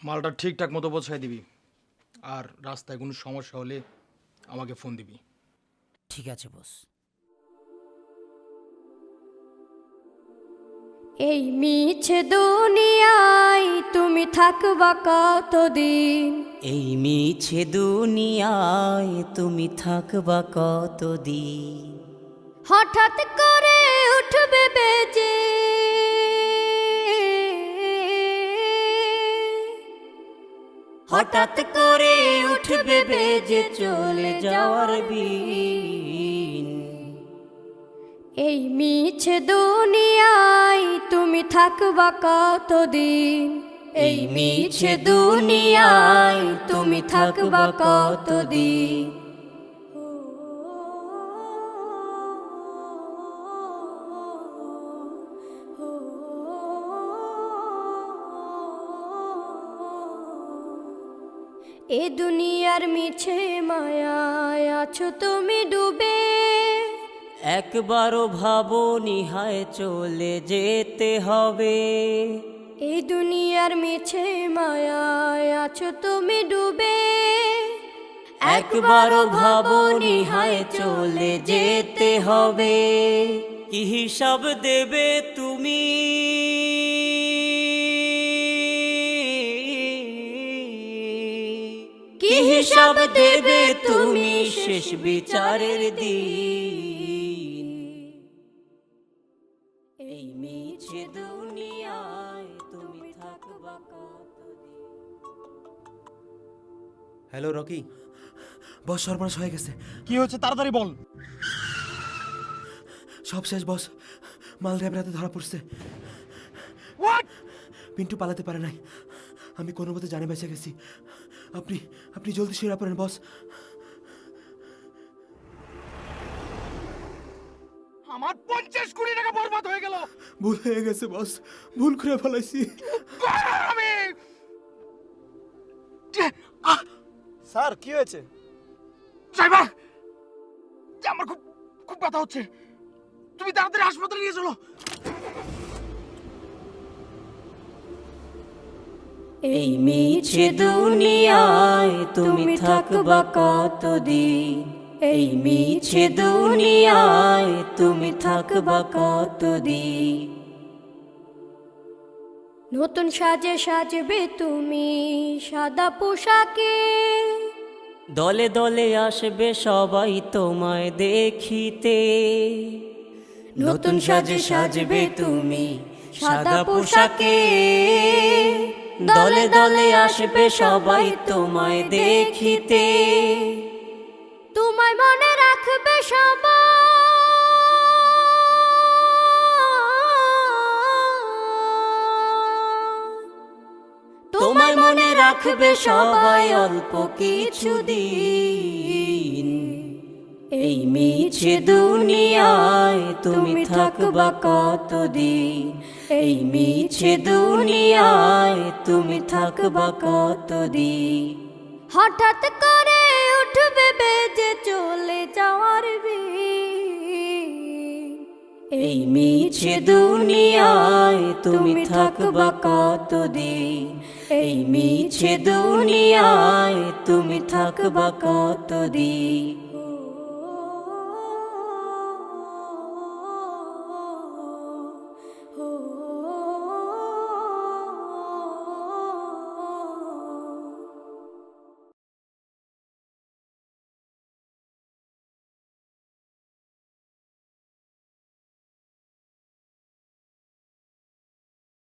মালটা ঠিকঠাক মতো পৌঁছায় দিবি, আর রাস্তায় কোনো সমস্যা হলে আমাকে ফোন দিবি। ঠিক আছে বস। এই মিছে দুনিয়ায় তুমি থাকবা কতদিন? এই মিছে দুনিয়ায় তুমি থাকবা কতদিন? হঠাৎ করে উঠবে বেজে হঠাৎ করে উঠবে বেজে চলে যাওয়ার বিন। এই মিছে দুনিয়ায় তুমি থাকবা কতদিন? এই মিছে দুনিয়ায় তুমি থাকবা কতদিন? এ দুনিয়ার মিছে মায়ায় আছো তুমি ডুবে, একবারও ভাবো নিহায় চলে যেতে হবে। এই দুনিয়ার মিছে মায়ায় আছো তুমি ডুবে, একবারও ভাবো নিহায় চলে যেতে হবে। কি হিসাব দেবে তুমি? কি হিসাব দেবে তুমি শেষ বিচারের দিন? এই মিছে দুনিয়ায় তুমি থাকবা কতদিন? হ্যালো রকি, বস সর্বনাশ হয়ে গেছে। কি হয়েছে তাড়াতাড়ি বল। সব শেষ বস, মাল ড্রাইভার হাতে ধরা পড়ছে। পিন্টু পালাতে পারে নাই, আমি কোনো মতে জানে বেঁচে গেছি। আপনি আপনি জলদি সেরা পড়েন বস। আমার 50 কোটি টাকা বরবাদ হয়ে গেল। ভুল হয়ে গেছে বস, ভুল করে ফেলাইছি। আমি স্যার কি হয়েছে? ড্রাইভার, আমার খুব খুব ব্যথা হচ্ছে, তুমি তাড়াতাড়ি হাসপাতালে নিয়ে চলো। এই মিছে দুনিয়ায় তুমি থাকবা কতদিন? এই মিছে দুনিয়ায় তুমি থাকবা কতদিন? নতুন সাজে সাজবে তুমি সাদা পোশাকে, দলে দলে আসবে সবাই তোমায় দেখিতে। নতুন সাজে সাজবে তুমি সাদা পোশাকে, দলে দলে আসবে সবাই তোমায় দেখিতে। তোমায় মনে রাখবে সবাই, তোমায় মনে রাখবে সবাই অল্প কিছুদিন। এই মিছে দুনিয়ায় তুমি থাকবা কতদিন? এই মিছে দুনিয়ায় তুমি থাকবা কতদিন? হঠাৎ করে উঠবে বেজে চলে যাওয়ার বিন। এই মিছে দুনিয়ায় তুমি থাকবা কতদিন? এই মিছে দুনিয়ায় তুমি থাকবা কতদিন?